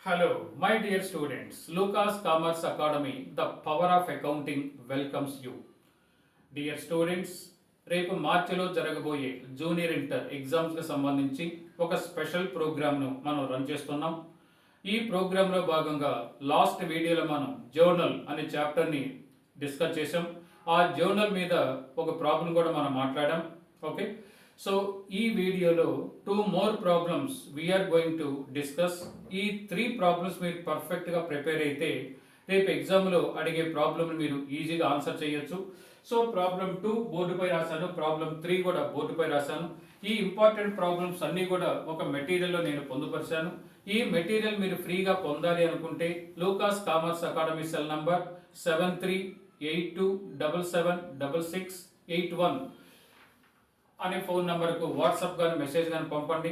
Hello, my dear students. Lucas Commerce Academy, the power of accounting welcomes you. Dear students, రేపు మార్చిలో జరగబోయే junior inter ఎగ్జామ్స్కి సంబంధించి ఒక స్పెషల్ ప్రోగ్రామ్ను మనం రన్ చేస్తున్నాం. ఈ ప్రోగ్రాంలో భాగంగా లాస్ట్ వీడియోలో మనం జర్నల్ అనే చాప్టర్ని డిస్కస్ చేసాం. ఆ జర్నల్ మీద ఒక ప్రాబ్లం కూడా మనం మాట్లాడాం. ఓకే, సో ఈ వీడియోలో 2 more problems we are going to discuss. ఈ 3 ప్రాబ్లమ్స్ మీరు పర్ఫెక్ట్గా ప్రిపేర్ అయితే రేపు ఎగ్జామ్లో అడిగే ప్రాబ్లమ్ మీరు ఈజీగా ఆన్సర్ చేయొచ్చు. సో ప్రాబ్లం 2 బోర్డుపై రాశాను, ప్రాబ్లం 3 కూడా బోర్డుపై రాశాను. ఈ ఇంపార్టెంట్ ప్రాబ్లమ్స్ అన్నీ కూడా ఒక మెటీరియల్లో నేను పొందుపరిచాను. ఈ మెటీరియల్ మీరు ఫ్రీగా పొందాలి అనుకుంటే లూకాస్ కామర్స్ అకాడమీ సెల్ నంబర్ 7382776681 అనే ఫోన్ నంబర్కు వాట్సాప్ కానీ మెసేజ్ కానీ పంపండి.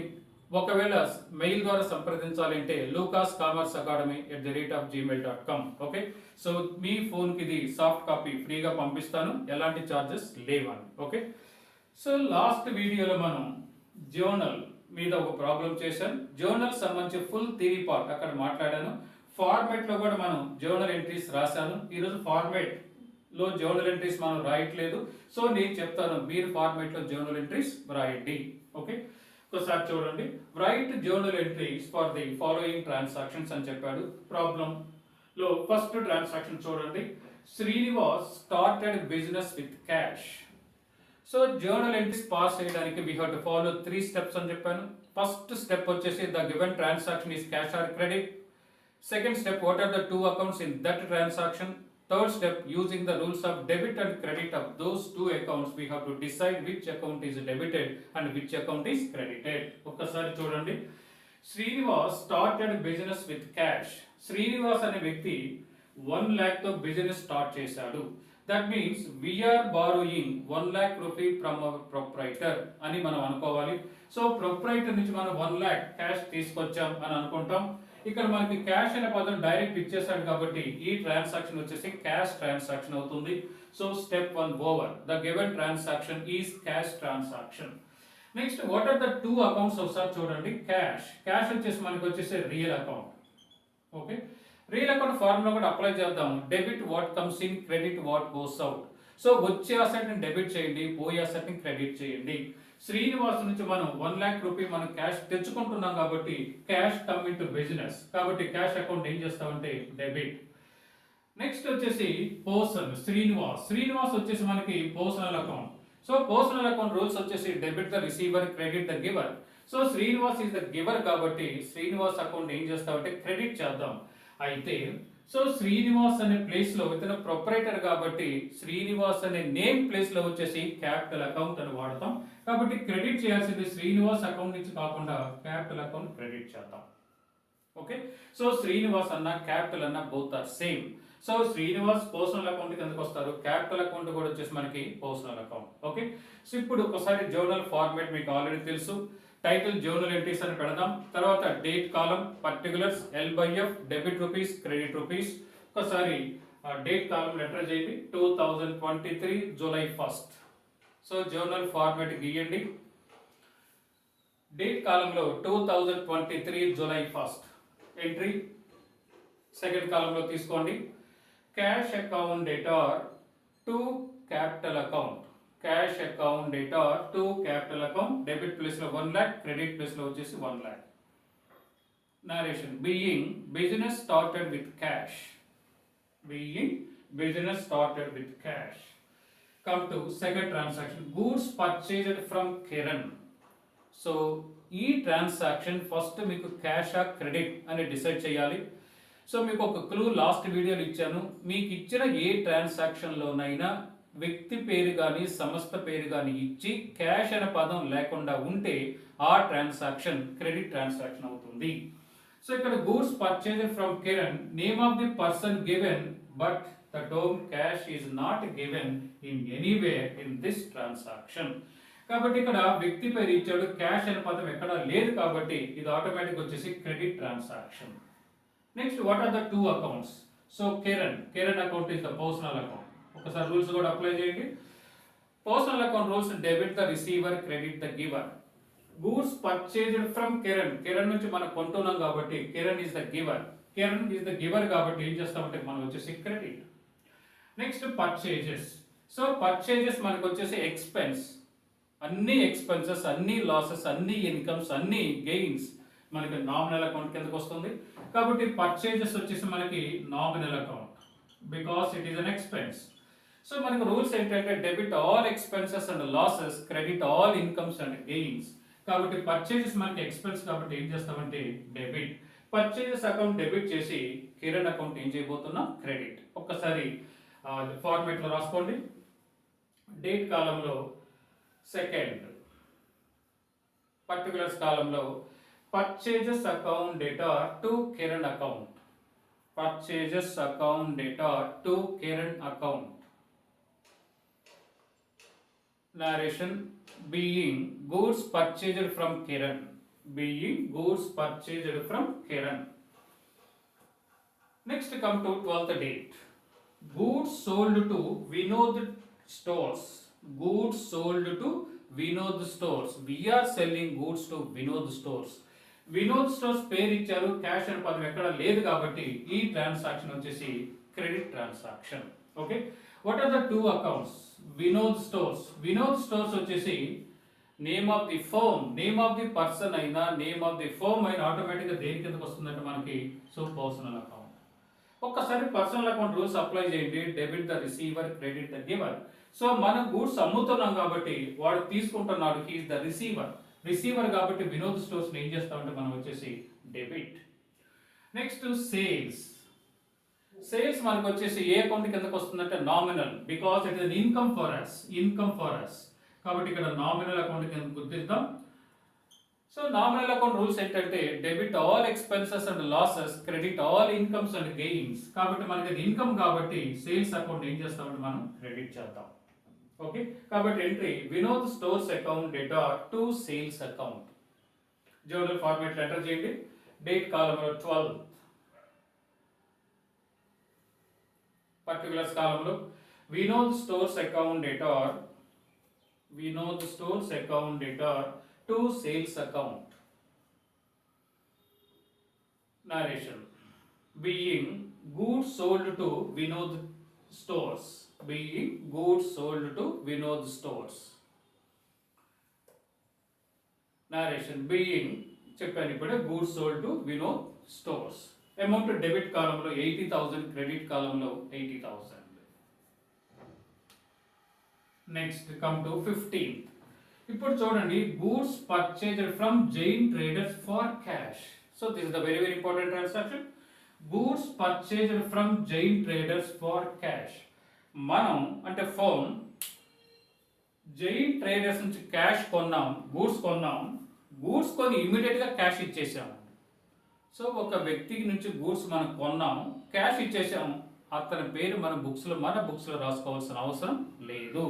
ఒకవేళ మెయిల్ ద్వారా సంప్రదించాలంటే lucascommerceacademy@gmail.com. ఓకే, సో మీ ఫోన్కి ఇది సాఫ్ట్ కాపీ ఫ్రీగా పంపిస్తాను, ఎలాంటి ఛార్జెస్ లేవని. ఓకే, సో లాస్ట్ వీడియోలో మనం జర్నల్ మీద ఒక ప్రాబ్లం చేశాను. జర్నల్ సంబంధించి ఫుల్ థియరీ పార్ట్ అక్కడ మాట్లాడాను. ఫార్మేట్లో కూడా మనం జర్నల్ ఎంట్రీస్ రాశాను. ఈరోజు ఫార్మేట్ లో జర్నల్ ఎంట్రీస్ మనం రాయట్లేదు, సో నేను చెప్తాను, మీరు ఫార్మేట్ లో జర్నల్ ఎంట్రీస్ రాయండి. ఓకే, ఒకసారి చూడండి. Write journal entries for the following transactions అని చెప్పాడు. ప్రాబ్లం లో ఫస్ట్ ట్రాన్సాక్షన్ చూడండి. Srinivas started business with cash. So journal entries pass చేయడానికి we have to follow 3 steps అని చెప్పాను. ఫస్ట్ స్టెప్ వచ్చేసి the given transaction is cash or credit. Second step, what are the 2 accounts in that transaction. Third step, using the rules of debit and credit of those 2 accounts, we have to decide which account is debited and which account is credited. ఒక్కసారి చూడండి. Srinivas started business with cash. Srinivas అనే వ్యక్తి 1 lakh తో business start చేశాడు. That means we are borrowing 1 lakh rupee from our proprietor అని మనం అనుకోవాలి. So proprietor నుంచి మనం 1 lakh క్యాష్ తీసుకొచ్చాం అని అనుకుంటాం. ఇక్కడ మనకి క్యాష్ అనే పదం డైరెక్ట్ ఇచ్చేసాడు కాబట్టి ఈ ట్రాన్సాక్షన్ వచ్చేసి క్యాష్ ట్రాన్సాక్షన్ అవుతుంది. So step 1 over. The given transaction is cash transaction. Next, what are the 2 accounts ఒకసారి చూడండి. క్యాష్ వచ్చేసి మనకి వచ్చేసి real account. Okay, real account formula కూడా అప్లై చేద్దాం. Debit what comes in, credit what goes out. So వచ్చే asset ని debit చేయండి, పోయే అసెట్ ని క్రెడిట్ చేయండి. శ్రీనివాస్ నుంచి మనం 1 lakh రూపీ మనం క్యాష్ తెచ్చుకుంటున్నాం కాబట్టి cash come into business, కాబట్టి క్యాష్ అకౌంట్ ఏం చేస్తామంటే డెబిట్. నెక్స్ట్ వచ్చేసి పర్సన్ శ్రీనివాస్ వచ్చేసి మనకి personal account. So personal account rules వచ్చేసి debit the receiver, credit the giver. So Srinivas is the giver కాబట్టి శ్రీనివాస్ అకౌంట్ ఏం చేస్తామంటే క్రెడిట్ చేద్దాం. అయితే సో శ్రీనివాస్ అనే ప్లేస్ లో ఇతను ప్రొపరేటర్ కాబట్టి శ్రీనివాస్ అనే నేమ్ ప్లేస్ లో వచ్చేసి క్యాపిటల్ అకౌంట్ అని వాడతాం. కాబట్టి క్రెడిట్ చేయాల్సింది శ్రీనివాస్ అకౌంట్ నుంచి కాకుండా క్యాపిటల్ అకౌంట్ క్రెడిట్ చేద్దాం. ఓకే, సో శ్రీనివాస్ అన్న క్యాపిటల్ అన్న both are same. So Srinivas personal account కిందకి వస్తారు, క్యాపిటల్ అకౌంట్ కూడా వచ్చేసి మనకి పర్సనల్ అకౌంట్. ఓకే, సో ఇప్పుడు ఒకసారి జర్నల్ ఫార్మాట్ మీకు ఆల్రెడీ తెలుసు. టైటిల్ జర్నల్ ఎంట్రీస్ అని పెడదాం. తర్వాత date column, particulars, L/F, debit rupees, credit rupees. ఒకసారి డేట్ కాలం ఎంటర్ చేయండి. 2023 July 1st. So journal format గీయండి. డేట్ కాలంలో 2023 July 1st ఎంట్రీ. సెకండ్ కాలంలో తీసుకోండి. Cash account debtor to capital account. Cash account debtor to capital account. Debit place లో 1 lakh, credit place లో వచ్చేసి 1 lakh. Narration, being business started with cash. Come to second transaction, goods purchased from Kiran. So ఈ transaction first మీకు cash ఆ credit అని decide చేయాలి. So మీకు ఒక క్లూ లాస్ట్ వీడియోలో ఇచ్చాను. మీకు ఇచ్చిన ఏ ట్రాన్సాక్షన్ లోనైనా వ్యక్తి పేరు కానీ సంస్థ పేరు కానీ ఇచ్చి క్యాష్ అనే పదం లేకుండా ఉంటే ఆ ట్రాన్సాక్షన్ క్రెడిట్ ట్రాన్సాక్షన్ అవుతుంది. సో ఇక్కడ goods purchased from Kiran, name of the person given but the term cash is not given in anywhere in this transaction. కాబట్టి ఇక్కడ వ్యక్తి పేరు ఇచ్చాడు, క్యాష్ అనే పదం ఎక్కడ లేదు కాబట్టి ఇది ఆటోమేటిక్ వచ్చేసి credit transaction. Next, what are the 2 accounts? So Kiran account is the personal account. ఒకసారి రూల్స్ కూడా అప్లై చేయండి. Personal account rules, debit the receiver, credit the giver. Goods purchased from Kiran. Kiran నుంచి మనం కొంటున్నాం కాబట్టి Kiran is the giver. Kiran is the giver కాబట్టి ఏం చేస్తామంటే మనం వచ్చేసి credit. Next purchases. So purchases మనకు వచ్చేసి ఎక్స్పెన్స్. అన్ని ఎక్స్పెన్సెస్, అన్ని లాసెస్, అన్ని ఇన్కమ్స్, అన్ని గెయిన్స్ మనకి నామినల్ అకౌంట్ కిందకి వస్తుంది. కాబట్టి పర్చేజెస్ వచ్చేసి మనకి nominal account because it is an expense. So మనకు రూల్స్ ఏంటంటే debit all expenses and losses, credit all incomes and gains. కాబట్టి పర్చేజెస్ మనకి ఎక్స్పెన్స్ కాబట్టి ఏం చేస్తామంటే డెబిట్. పర్చేజెస్ అకౌంట్ డెబిట్ చేసి కిరణ్ అకౌంట్ ఏం చేయబోతున్నాం క్రెడిట్. ఒక్కసారి ఫార్మేట్లో రాసుకోండి. డేట్ కాలంలో సెకండ్, పర్టికులర్స్ కాలంలో purchases account data to Kiran account. Purchases account data to Kiran account. Narration being goods purchased from Kiran. Being goods purchased from Kiran. Next come to 12th date. Goods sold to Vinod stores. Goods sold to Vinod stores. We are selling goods to Vinod stores. Vinod stores పేరు ఇచ్చారు, cash అనే పదం ఎక్కడ లేదు కాబట్టి ఈ transaction వచ్చేసి credit transaction. Okay, what are the two accounts? Vinod stores. Vinod stores వచ్చేసి name of the firm, name of the person అయినా నేమ్ ఆఫ్ ది ఫర్మ్ అయినా ఆటోమేటిక్గా దేని కిందకి వస్తుందంటే మనకి సో పర్సనల్ అకౌంట్. ఒక్కసారి పర్సనల్ అకౌంట్ రూల్స్ అప్లై చేయండి. Debit the receiver, credit the giver. So మనం గూడ్స్ అమ్ముతున్నాం కాబట్టి వాడు తీసుకుంటున్నాడు, హీఈస్ ద రిసీవర్. రిసీవర్ కాబట్టి వినోద్ స్టోర్స్ ఏం చేస్తామంటే మనం వచ్చేసి డెబిట్. Next sales. సేల్స్ మనకు వచ్చేసి ఏ అకౌంట్ కిందకి వస్తుందంటే nominal, because it is income for us. Income for us కాబట్టి ఇక్కడ నామినల్ అకౌంట్ కింద గుర్తిద్దాం. సో నామినల్ అకౌంట్ రూల్స్ ఏంటంటే debit all expenses and losses, credit all incomes and gains. కాబట్టి మనకి అది ఇన్కమ్ కాబట్టి సేల్స్ అకౌంట్ ఏం చేస్తామంటే మనం క్రెడిట్ చేద్దాం. ఓకే, కాబట్టి entry Vinod stores account data to sales account. Journal format enter చేయండి. డేట్ కాలంలో 12, పర్టికులర్స్ కాలంలో Vinod stores account data, Vinod stores account data to sales account. Narration being goods sold to Vinod stores. Being goods sold to Vinod stores. Narration being చెప్పాను ఇప్పుడు goods sold to Vinod stores. Amount debit కాలంలో 80,000, credit కాలంలో 80,000. Next come to 15th. ఇప్పుడు చూడండి goods purchased from Jain traders for cash. So this is the very very important transaction. Goods purchased from Jain traders for cash. మనం అంటే phone Jain traders నుంచి cash కొన్నాం, goods కొన్నాం. Goods కొని ఇమీడియట్గా క్యాష్ ఇచ్చేసాము. సో ఒక వ్యక్తికి నుంచి గూడ్స్ మనం కొన్నాము, క్యాష్ ఇచ్చేసాము. అతని పేరు మన బుక్స్లో రాసుకోవాల్సిన అవసరం లేదు.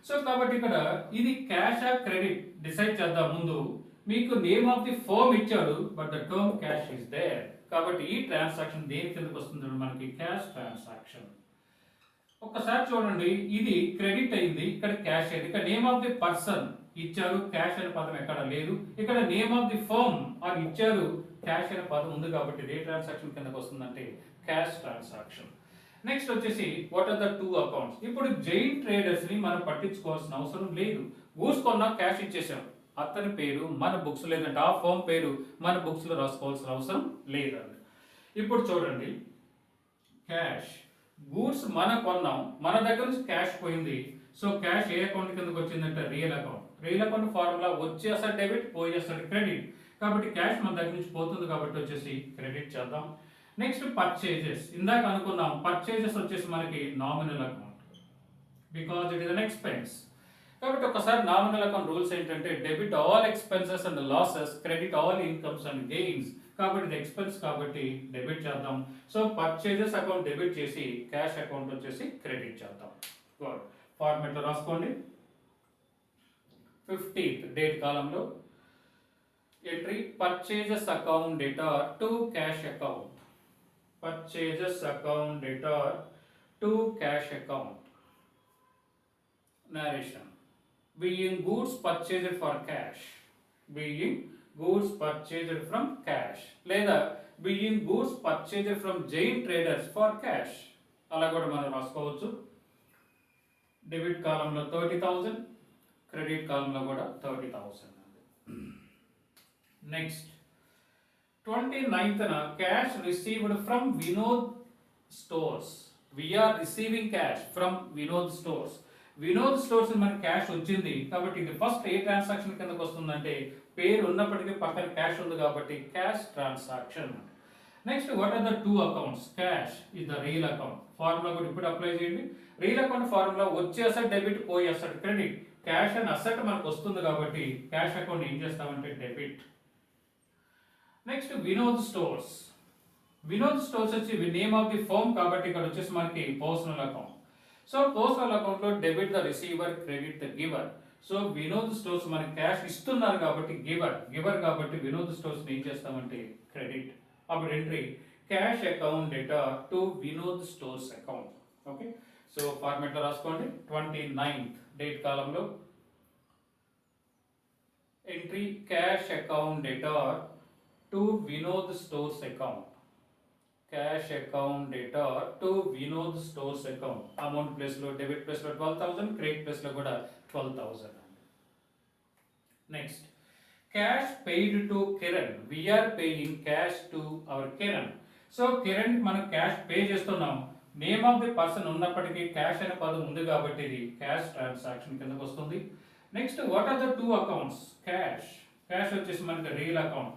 సో కాబట్టి ఇక్కడ ఇది క్యాష్ ఆ క్రెడిట్ డిసైడ్ చేద్దాం ముందు. మీకు నేమ్ ఆఫ్ ది ఫర్మ్ ఇచ్చాడు, but the term cash is there. కాబట్టి ఈ ట్రాన్సాక్షన్ దేని కిందకి వస్తుంది మనకి క్యాష్ ట్రాన్సాక్షన్. ఒక్కసారి చూడండి, ఇది క్రెడిట్ అయింది, ఇక్కడ క్యాష్ అయింది. ఇక్కడ నేమ్ ఆఫ్ ది పర్సన్ ఇచ్చారు, క్యాష్ అనే పదం ఎక్కడ లేదు. ఇక్కడ నేమ్ ఆఫ్ ది ఫర్మ్ అని ఇచ్చారు, క్యాష్ అనే పదం ఉంది కాబట్టి ఏ ట్రాన్సాక్షన్ కిందకి వస్తుందంటే క్యాష్ ట్రాన్సాక్షన్. నెక్స్ట్ వచ్చేసి what are the two accounts. ఇప్పుడు జైన్ ట్రేడర్స్ ని మనం పట్టించుకోవాల్సిన అవసరం లేదు. గూడ్స్ కొన్నా క్యాష్ ఇచ్చేసాం, అతని పేరు మన బుక్స్ లేదంటే ఆ ఫర్మ్ పేరు మన బుక్స్ లో రాసుకోవాల్సిన అవసరం లేదండి. ఇప్పుడు చూడండి, క్యాష్ గూడ్స్ మనం కొన్నాం, మన దగ్గర నుంచి క్యాష్ పోయింది. సో క్యాష్ ఏ అకౌంట్ కిందకి వచ్చిందంటే real account. Real account formula వచ్చేసాడు డెబిట్, పోయేసాడు క్రెడిట్. కాబట్టి క్యాష్ మన దగ్గర నుంచి పోతుంది కాబట్టి వచ్చేసి క్రెడిట్ చేద్దాం. Next purchases. ఇందాక అనుకున్నాం పర్చేజెస్ వచ్చేసి మనకి nominal account because it is an expense. కాబట్టి ఒకసారి నామినల్ అకౌంట్ రూల్స్ ఏంటంటే debit all expenses and losses, credit all incomes and gains. కాబట్టి ఇది ఎక్స్పెన్స్ కాబట్టి డెబిట్ చేద్దాం. సో పర్చేజెస్ అకౌంట్ డెబిట్ చేసి క్యాష్ అకౌంట్ వచ్చేసి క్రెడిట్ చేద్దాం. ఫార్మేట్లో రాసుకోండి. 15th డేట్ కాలంలో entry purchases account data to cash account. Purchases account data to cash account. Narration being goods purchased for cash. Being goods purchased from cash, లేదా being goods purchased from Jain traders for cash, అలా కూడా మనం రాసుకోవచ్చు. Debit కాలంలో 30,000, credit కాలంలో కూడా 30,000. Next 29th cash received from Vinod stores. We are receiving cash from Vinod stores. Vinod stores మనకి cash వచ్చింది కాబట్టి ఇది ఫస్ట్ ఏ ట్రాన్సాక్షన్ కిందకు వస్తుందంటే పేరు ఉన్నప్పటికీ పక్కన క్యాష్ ఉంది కాబట్టి cash transaction. Next what are the two accounts? Cash is the real account. Formula కూడా ఇప్పుడు అప్లై చేయండి. రియల్ అకౌంట్ ఫార్ములా వచ్చే అసెట్ డెబిట్, పోయే asset credit. Cash and asset మనకు వస్తుంది కాబట్టి క్యాష్ అకౌంట్ ఏం చేస్తామంటే debit. Next Vinod stores. Vinod stores వచ్చి నేమ్ ఆఫ్ ది ఫర్మ్ కాబట్టి ఇక్కడ వచ్చేసి మనకి personal account. So personal account లో debit the receiver, credit the giver. So Vinod stores మనకి క్యాష్ ఇస్తున్నారు కాబట్టి గివర్ కాబట్టి వినోద్ స్టోర్స్ ఏం చేస్తామంటే క్రెడిట్. అప్పుడు entry cash account data to Vinod stores account. Okay, so format లో రాసుకోండి. 29th డేట్ కాలంలో entry cash account data to Vinod stores account. Cash account data to Vinod stores account. Amount place లో డెబిట్ ప్లేస్ లో 12,000, credit place లో కూడా 12,000. Next cash paid to Kiran. We are paying cash to our Kiran. So Kiran మనం cash pay చేస్తున్నాం. Name of the person ఉన్నప్పటికీ cash అనే పదం ఉంది కాబట్టి ఇది క్యాష్ ట్రాన్సాక్షన్ కిందకు వస్తుంది. Next what are the two accounts? Cash వచ్చేసి మనకి రియల్ అకౌంట్.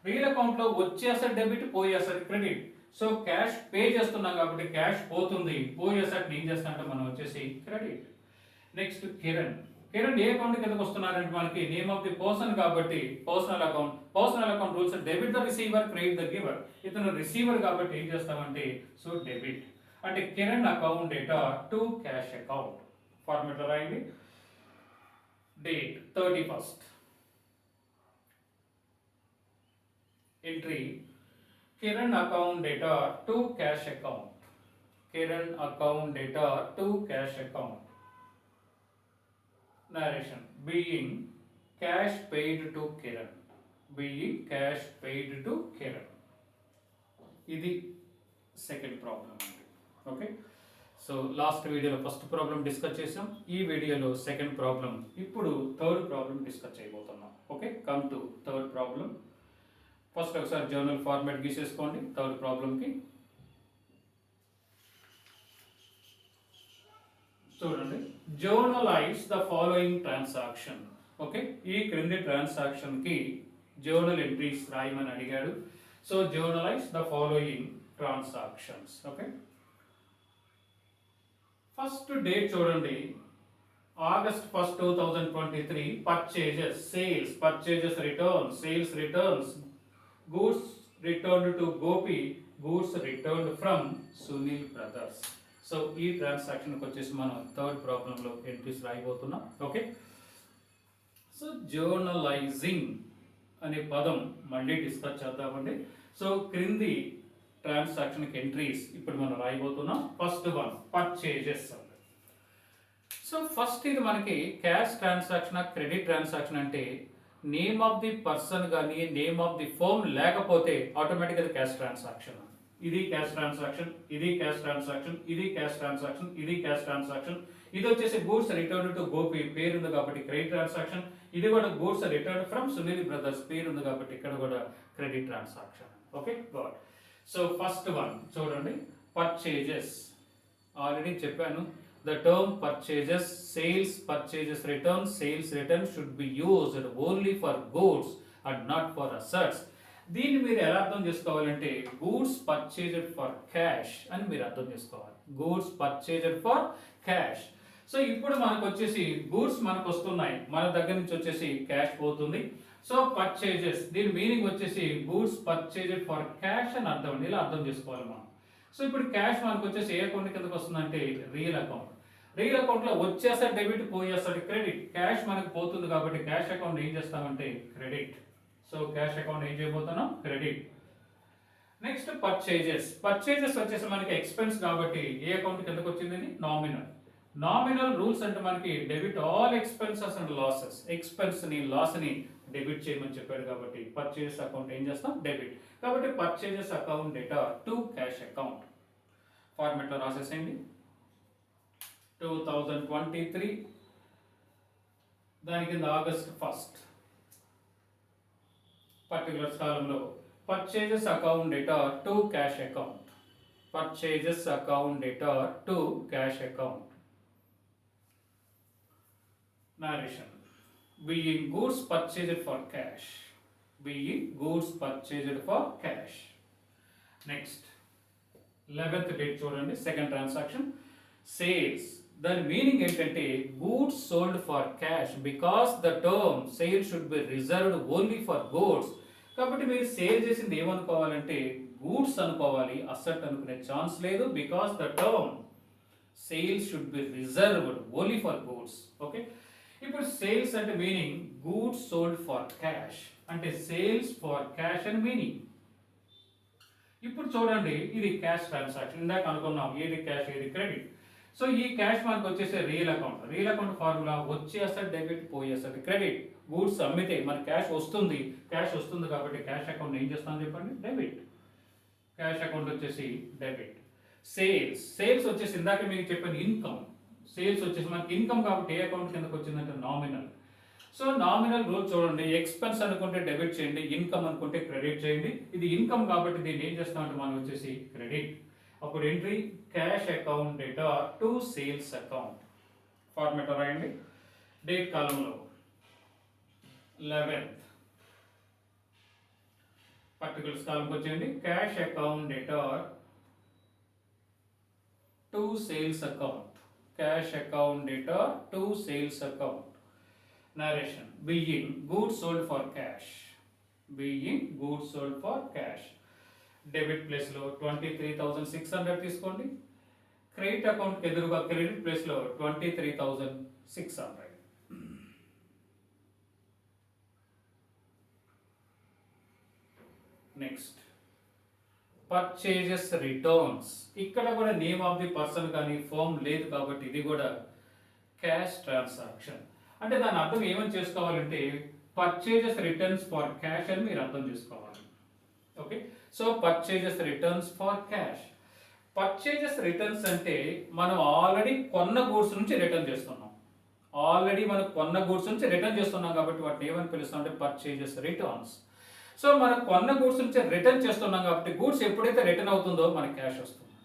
రియల్ అకౌంట్ లో వచ్చే అసెట్ డెబిట్, పోయే asset credit. So cash pay చేస్తున్నాం కాబట్టి క్యాష్ పోతుంది, పోయే అసెట్ ఏం చేస్తామంటే మనం వచ్చేసి క్రెడిట్. నెక్స్ట్ కిరణ్ ఏ అకౌంట్ కిందకు వస్తున్నారంటే మనకి నేమ్ ఆఫ్ ది పర్సన్ కాబట్టి personal account rules debit the receiver, credit the giver. ఇతను రిసీవర్ కాబట్టి ఏం చేస్తామంటే సో డెబిట్. అంటే Kiran account data to cash account. Format లో రాయండి. Date 31st. Entry Kiran account data to cash account. Kiran account data to cash account. narration being cash paid to Kiran. ఇది second problem అండి. Okay, so last వీడియోలో first problem discuss చేసాం. ఈ వీడియోలో second problem, ఇప్పుడు third problem discuss చేయబోతున్నాం. Okay, come to third problem. First ఒకసారి journal format గీసేసుకోండి third ప్రాబ్లంకి. చూడండి, journalise the following transaction. Okay, ఈ క్రింది ట్రాన్సాక్షన్ కి జర్నల్ ఎంట్రీస్ రాయమని అడిగాడు. So journalise the following transactions. Okay, first date చూడండి, August 1st, 2023. Purchases, sales, returns, goods returned to Gopi, goods returned from Sunil Brothers. So ఈ transaction వచ్చేసి మనం third ప్రాబ్లంలో ఎంట్రీస్ రాయబోతున్నాం. ఓకే, సో జర్నలైజింగ్ అనే పదం మళ్ళీ డిస్కస్ చేద్దామండి. సో క్రింది ట్రాన్సాక్షన్కి ఎంట్రీస్ ఇప్పుడు మనం రాయబోతున్నాం. First one purchases. So first ఇది మనకి క్యాష్ ట్రాన్సాక్షన్, క్రెడిట్ ట్రాన్సాక్షన్ అంటే నేమ్ ఆఫ్ ది పర్సన్ కానీ నేమ్ ఆఫ్ ది ఫర్మ్ లేకపోతే ఆటోమేటిక్గా క్యాష్ ట్రాన్సాక్షన్. ఇది క్యాష్ ట్రాన్సాక్షన్, ఇది క్యాష్ ట్రాన్సాక్షన్, ఇది క్యాష్ ట్రాన్సాక్షన్, ఇది క్యాష్ ట్రాన్సాక్షన్. ఇది వచ్చేసి గూడ్స్ రిటర్న్ టు గోపి పేరు ఉంది కాబట్టి క్రెడిట్ ట్రాన్సాక్షన్. ఇది కూడా goods return from Sunil brothers పేరు ఉంది కాబట్టి ఇక్కడ కూడా credit transaction. Okay, good. So first one చూడండి, పర్చేజెస్. ఆల్రెడీ చెప్పాను, the term purchases, sales return should be used only for goods and not for assets. దీన్ని మీరు ఎలా అర్థం చేసుకోవాలంటే గూడ్స్ పర్చేజ్డ్ ఫర్ క్యాష్ అని మీరు అర్థం చేసుకోవాలి. Goods purchased for cash. So ఇప్పుడు మనకు వచ్చేసి గూడ్స్ మనకు వస్తున్నాయి, మన దగ్గర నుంచి వచ్చేసి క్యాష్ పోతుంది. సో పర్చేజెస్ దీని మీనింగ్ వచ్చేసి గూడ్స్ పర్చేజ్డ్ ఫర్ క్యాష్ అని అర్థం. ఇలా అర్థం చేసుకోవాలి మనం. సో ఇప్పుడు క్యాష్ మనకు వచ్చేసి ఏ అకౌంట్ కిందకి వస్తుందంటే రియల్ అకౌంట్. రియల్ అకౌంట్ లో వచ్చేసాడు డెబిట్, పోయేస్తాడు క్రెడిట్. క్యాష్ మనకు పోతుంది కాబట్టి క్యాష్ అకౌంట్ ఏం చేస్తామంటే క్రెడిట్. సో క్యాష్ అకౌంట్ ఏం చేయబోతున్నాం క్రెడిట్. Next purchases. పర్చేజెస్ వచ్చేసి మనకి ఎక్స్పెన్స్ కాబట్టి ఏ అకౌంట్ కిందకి వచ్చింది నామినల్. నామినల్ రూల్స్ అంటే మనకి debit all expenses and losses, loss ని డెబిట్ చేయమని చెప్పాడు కాబట్టి పర్చేజెస్ అకౌంట్ ఏం చేస్తాం, డెబిట్. కాబట్టి purchases account data to cash account ఫార్మెట్లో రాసేసేయండి. 2023 దాని కింద ఆగస్ట్ 1 పర్టికులర్స్ కాలంలో purchases account data to cash account, purchases account data to cash account. narration being goods purchased for cash, being goods purchased for cash. Next 11th date చూడండి, second transaction sales. దాని meaning ఏంటంటే goods sold for cash because the term sale should be reserved only for goods. కాబట్టి మీరు sale చేసింది ఏమనుకోవాలంటే goods అనుకోవాలి, asset అనుకునే chance లేదు. Because the term sale should be reserved only for goods. Okay, ఇప్పుడు sales అంటే meaning goods sold for cash అంటే sales for cash అని మీనింగ్. ఇప్పుడు చూడండి, ఇది క్యాష్ ట్రాన్సాక్షన్. ఇందాక అనుకున్నాం ఏది క్యాష్ ఏది క్రెడిట్. సో ఈ క్యాష్ మనకు వచ్చేసే real account. Real account formula వచ్చే అసెట్ డెబిట్, పోయే అసెట్ క్రెడిట్. గూడ్స్ అమ్మితే మన క్యాష్ వస్తుంది, క్యాష్ వస్తుంది కాబట్టి క్యాష్ అకౌంట్ ఏం చేస్తాం చెప్పండి, డెబిట్. క్యాష్ అకౌంట్ వచ్చేసి డెబిట్. సేల్స్ వచ్చేసి ఇందాక మీకు చెప్పిన ఇన్కమ్. సేల్స్ వచ్చేసి మనకి ఇన్కమ్ కాబట్టి ఏ అకౌంట్ కిందకి వచ్చిందంటే నామినల్. సో నామినల్ రూల్ చూడండి, ఎక్స్పెన్స్ అనుకుంటే డెబిట్ చేయండి, ఇన్కమ్ అనుకుంటే క్రెడిట్ చేయండి. ఇది ఇన్కమ్ కాబట్టి దీన్ని ఏం చేస్తామంటే మనం వచ్చేసి క్రెడిట్. అప్పుడు entry cash account data to sales account format రాయండి. డేట్ కాలంలో 11th పర్టికులర్స్ కాలంకి వచ్చేయండి. Cash account data to sales account, cash account data to sales account. narration being goods sold for cash, being goods sold for cash. Debit place లో 23,600 తీసుకోండి. Credit account కి ఎదురుగా credit place లో 23,600. Next purchases returns. ఇక్కడ కూడా name of the person కానీ firm లేదు కాబట్టి ఇది కూడా క్యాష్ ట్రాన్సాక్షన్. అంటే దాని అర్థం ఏమని చేసుకోవాలంటే పర్చేజెస్ రిటర్న్స్ ఫర్ క్యాష్ అని మీరు అర్థం చేసుకోవాలి. Okay, so purchases returns for cash. Purchases returns అంటే మనం ఆల్రెడీ కొన్న గూడ్స్ నుంచి రిటర్న్ చేస్తున్నాం. ఆల్రెడీ మనం కొన్న గూడ్స్ నుంచి రిటర్న్ చేస్తున్నాం కాబట్టి వాటిని ఏమని పిలుస్తాం అంటే పర్చేజెస్ రిటర్న్స్. సో మనం కొన్న గూడ్స్ నుంచి రిటర్న్ చేస్తున్నాం కాబట్టి గూడ్స్ ఎప్పుడైతే రిటర్న్ అవుతుందో మనకి క్యాష్ వస్తుంది.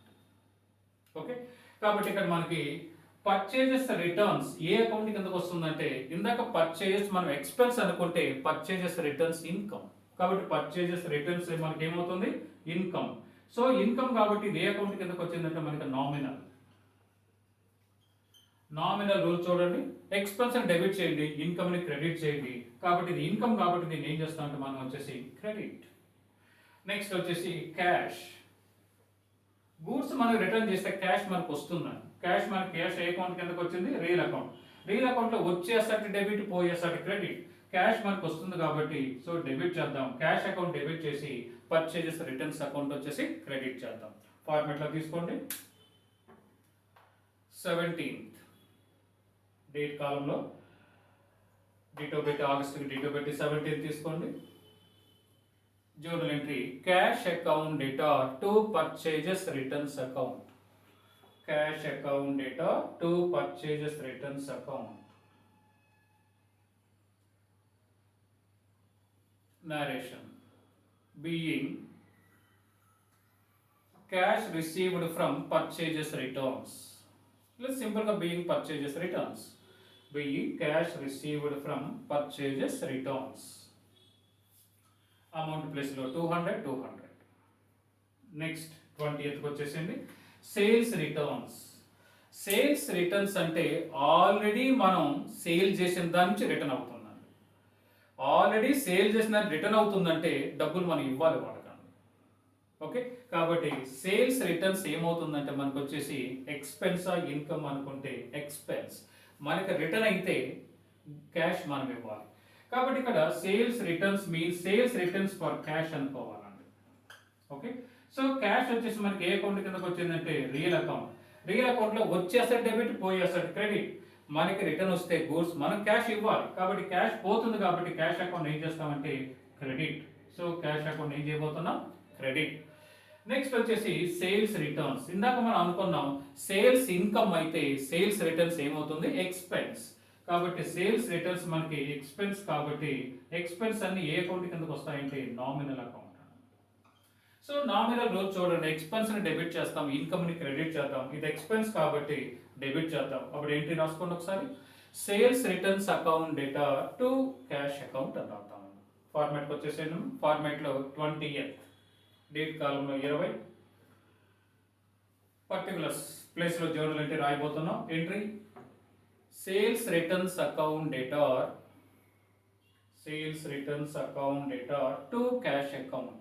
ఓకే, కాబట్టి ఇక్కడ మనకి పర్చేజెస్ రిటర్న్స్ ఏ అకౌంట్ కిందకు వస్తుందంటే ఇందాక పర్చేజెస్ మనం ఎక్స్పెన్స్ అనుకుంటే పర్చేజెస్ రిటర్న్స్ ఇన్కమ్. కాబట్టి పర్చేజెస్ రిటర్న్స్ మనకి ఏమవుతుంది, ఇన్కమ్. సో ఇన్కమ్ కాబట్టి ఇది ఏ అకౌంట్ కిందకు వచ్చిందంటే మనకి నామినల్. నామినల్ రూల్ చూడండి, ఎక్స్పెన్స్ ని డెబిట్ చేయండి, ఇన్కమ్ ని క్రెడిట్ చేయండి. కాబట్టి ఇది ఇన్కమ్ కాబట్టి దీన్ని ఏం చేస్తామంటే మనం వచ్చేసి క్రెడిట్. నెక్స్ట్ వచ్చేసి క్యాష్. గూడ్స్ మనం రిటర్న్ చేస్తే క్యాష్ మనకు వస్తుందండి. క్యాష్ మనకి క్యాష్ ఏ అకౌంట్ కిందకు వచ్చింది, రియల్ అకౌంట్. రియల్ అకౌంట్ లో వచ్చే అసెట్ డెబిట్, పోయే అసెట్ క్రెడిట్. క్యాష్ మనకు వస్తుంది కాబట్టి సో డెబిట్ చేద్దాం. క్యాష్ అకౌంట్ డెబిట్ చేసి పర్చేజెస్ రిటర్న్స్ అకౌంట్ వచ్చేసి క్రెడిట్ చేద్దాం. ఫార్మేట్ లో తీసుకోండి. 17th డేట్ కాలంలో డేటో పెట్టి ఆగస్ట్ డేటో పెట్టి 17th తీసుకోండి. Journal entry cash account data to purchases returns account, cash account data to purchases returns account. narration being cash received from purchases returns. Let's simple గా being purchases returns, being cash received from purchases returns. Amount place లో 200. Next 20th వచ్చేసింది sales returns. Sales returns అంటే already మనం sale చేసిన దాని నుంచి return అవుతుంది. Already sale చేసిన రిటర్న్ అవుతుందంటే డబ్బులు మనం ఇవ్వాలి వాడకండి. ఓకే, కాబట్టి సేల్స్ రిటర్న్స్ ఏమవుతుందంటే మనకు వచ్చేసి ఎక్స్పెన్సా ఇన్కమ్ అనుకుంటే ఎక్స్పెన్స్, మనకి రిటర్న్ అయితే క్యాష్ మనం ఇవ్వాలి. కాబట్టి ఇక్కడ sales returns means sales returns for cash అనుకోవాలండి. ఓకే, సో క్యాష్ వచ్చేసి మనకి ఏ అకౌంట్ కిందకి వచ్చిందంటే రియల్ అకౌంట్. రియల్ అకౌంట్లో వచ్చే అసెట్ డెబిట్, పోయే అసెట్ క్రెడిట్. మనకి రిటర్న్ వస్తే గూడ్స్ మనం క్యాష్ ఇవ్వాలి, కాబట్టి క్యాష్ పోతుంది కాబట్టి క్యాష్ అకౌంట్ ఏం చేస్తామంటే క్రెడిట్. సో క్యాష్ అకౌంట్ ఏం చేయబోతున్నాం, క్రెడిట్. నెక్స్ట్ వచ్చేసి సేల్స్ రిటర్న్స్. ఇందాక మనం అనుకున్నాం సేల్స్ ఇన్కమ్ అయితే సేల్స్ రిటర్న్స్ ఏమవుతుంది, ఎక్స్పెన్స్. కాబట్టి సేల్స్ రిటర్న్స్ మనకి ఎక్స్పెన్స్, కాబట్టి ఎక్స్పెన్స్ అన్ని ఏ అకౌంట్ కిందకి వస్తాయంటే nominal account. So nominal rule చూడండి, ఎక్స్పెన్స్ ని డెబిట్ చేస్తాం, ఇన్కమ్ ని క్రెడిట్ చేద్దాం. ఇది ఎక్స్పెన్స్ కాబట్టి డెబిట్ చేద్దాం. అప్పుడు ఏంటి రాసుకోండి ఒకసారి, sales returns account data to cash account అని రాద్దాం. ఫార్మాట్కి వచ్చేసాను. ఫార్మాట్లో 20th డేట్ కాలంలో 20, పర్టికులర్స్ ప్లేస్లో జర్నల్ ఎంట్రీ రాయబోతున్నాం. Entry sales returns account debtor, sales returns account data to cash account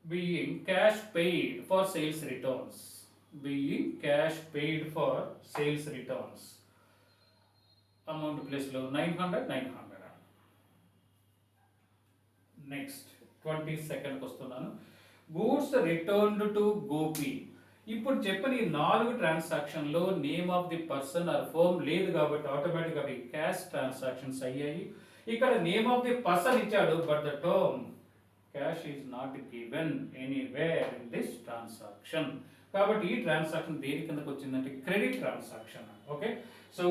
being cash paid for sales returns, being cash paid for sales returns. Amount place lo 900. Next 22nd వస్తున్నాను. Goods returned to Gopi. ఇప్పుడు చెప్పని ఈ 4 transaction లో name of the person or firm లేదు కాబట్టి automatic గా cash transactions అయ్యాయి. ఇక్కడ నేమ్ ఆఫ్ ది పర్సన్ ఇచ్చాడు, but the term cash is not given anywhere in this transaction. కాబట్టి ఈ ట్రాన్సాక్షన్ దేని కిందకి వచ్చిందంటే credit transaction. Okay, so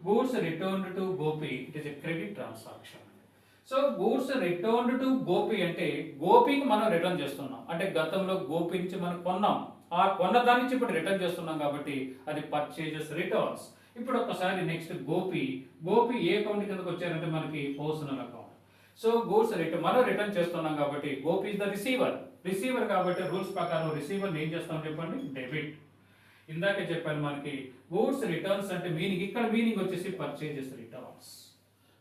goods returned to Gopi, it is a credit transaction. So goods returned to Gopi అంటే గోపికి మనం return చేస్తున్నాం, అంటే గతంలో గోపి నుంచి మనం కొన్నాం, ఆ కొన్న దాని నుంచి ఇప్పుడు రిటర్న్ చేస్తున్నాం కాబట్టి అది పర్చేజెస్ రిటర్న్స్. ఇప్పుడు ఒకసారి నెక్స్ట్ గోపి ఏ అకౌంట్ కిందకి వచ్చారంటే మనకి పర్సనల్ అకౌంట్. సో గూడ్స్ మనం రిటర్న్ చేస్తున్నాం కాబట్టి గోపి ఇస్ ద రిసీవర్ కాబట్టి రూల్స్ ప్రకారం రిసీవర్ ఏం చేస్తాం చెప్పండి, డెబిట్. ఇందాకే చెప్పాను మనకి గూడ్స్ రిటర్న్స్ అంటే మీనింగ్, ఇక్కడ మీనింగ్ వచ్చేసి purchases returns.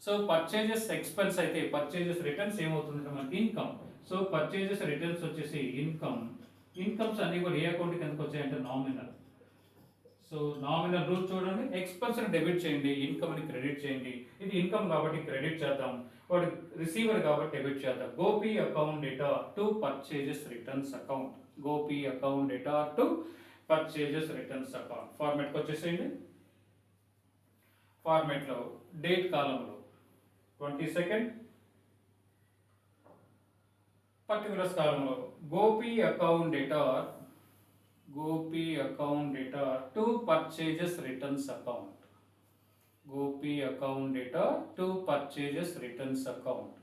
So purchases expense అయితే పర్చేజెస్ రిటర్న్స్ ఏమవుతుంది మనకి ఇన్కమ్. సో పర్చేజెస్ రిటర్న్స్ వచ్చేసి ఇన్కమ్స్ అన్ని కూడా ఏ అకౌంట్ కిందకి వచ్చాయంటే నామినల్. సో నామినల్ రూల్ చూడండి, ఎక్స్పెన్స్ ని డెబిట్ చేయండి, ఇన్కమ్ ని క్రెడిట్ చేయండి. ఇది ఇన్కమ్ కాబట్టి క్రెడిట్ చేద్దాం, వాడు రిసీవర్ కాబట్టి డెబిట్ చేద్దాం. Gopi account data to purchases returns account, Gopi account data to purchases returns account. ఫార్మాట్కి వచ్చేసేయండి. ఫార్మాట్లో డేట్ కాలంలో 22nd, పర్టికులర్స్ కాలంలో Gopi account data to purchases returns account, Gopi account data to purchases returns account.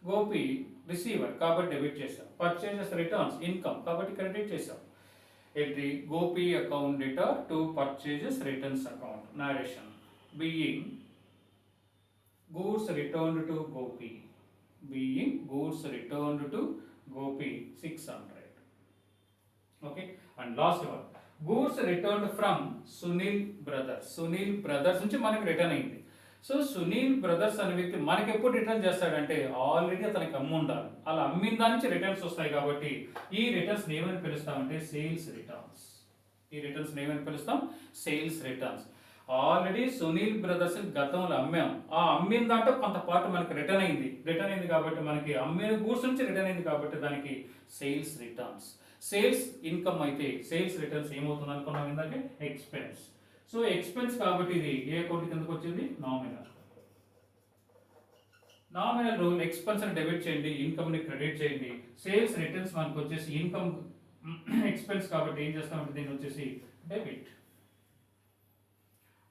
Gopi receiver కాబట్టి డెబిట్ చేశాం, purchases returns income కాబట్టి credit చేశాం. Entry Gopi account data to purchases returns account. Narration being goods returned to Gopi, 600. Okay, and last one goods returned from Sunil brothers నుంచి మనకి return అయింది. So Sunil brothers అనే వ్యక్తి మనకి ఎప్పుడు రిటర్న్ చేస్తాడంటే ఆల్రెడీ అతనికి అమ్ము ఉండాలి, అలా అమ్మిన దాని నుంచి రిటర్న్స్ వస్తాయి కాబట్టి ఈ రిటర్న్స్ ఏమని పిలుస్తామంటే సేల్స్ రిటర్న్స్. ఈ రిటర్న్స్ ఏమని పిలుస్తాం, sales returns. Already Sunil brothers గతంలో అమ్మాం, ఆ అమ్మిన దాంట్లో కొంత పార్ట్ మనకి రిటర్న్ అయింది కాబట్టి మనకి అమ్మిన గూడ్స్ నుంచి రిటర్న్ అయింది కాబట్టి దానికి సేల్స్ రిటర్న్స్. సేల్స్ ఇన్కమ్ అయితే సేల్స్ రిటర్న్స్ ఏమవుతుంది అనుకున్నాం ఇందాకే, ఎక్స్పెన్స్. సో ఎక్స్పెన్స్ కాబట్టి ఇది ఏ అకౌంట్ కిందకి వచ్చింది, నామినల్ రూల్, ఎక్స్పెన్స్ ని డెబిట్ చేయండి, ఇన్కమ్ ని క్రెడిట్ చేయండి. సేల్స్ రిటర్న్స్ మనకు వచ్చేసి ఇన్కమ్ ఎక్స్పెన్స్ కాబట్టి ఏం చేస్తామంటే దీన్ని వచ్చేసి డెబిట్.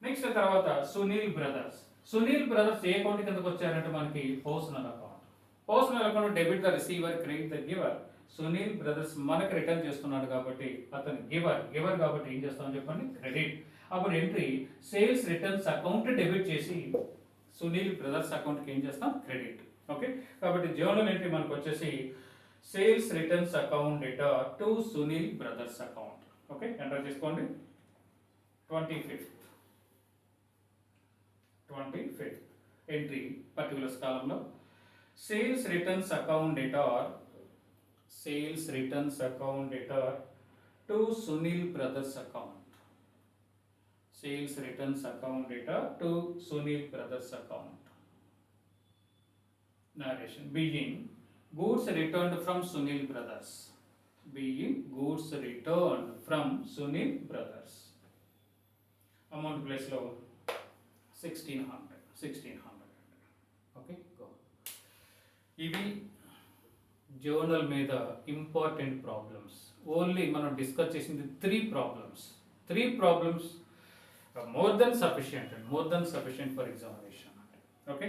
నెక్స్ట్ తర్వాత సునీల్ బ్రదర్స్ ఏ అకౌంట్ కిందకి వచ్చారంటే మనకి personal account debit the receiver, credit the giver. Sunil brothers మనకి రిటర్న్ చేస్తున్నాడు కాబట్టి అతను గివర్ కాబట్టి ఏం చేస్తామని చెప్పండి, క్రెడిట్. అప్పుడు entry sales returns account debit చేసి సునీల్ బ్రదర్స్ అకౌంట్కి ఏం చేస్తాం, క్రెడిట్. ఓకే, కాబట్టి జర్నల్ ఎంట్రీ మనకు వచ్చేసి sales returns account data to Sunil brothers account. Okay, enter చేసుకోండి. 25th ఎంట్రీ పర్టికులర్స్ కాలంలో sales returns account data to Sunil brothers account, sales returns account data to Sunil brothers account. Narration being goods returned from Sunil brothers, being goods returned from Sunil Brothers. Amount place లో 1600. Okay, ఇవి journal మీద important problems. Only మనం discuss చేసింది 3 problems more than sufficient for examination. Okay,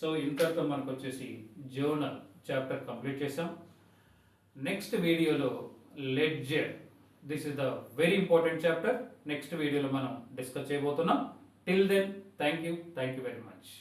so ఇంతటితో మనకు వచ్చేసి journal chapter complete చేసాం. Next వీడియోలో ledger, this is the very important chapter, next వీడియోలో మనం డిస్కస్ చేయబోతున్నాం. Till then thank you very much.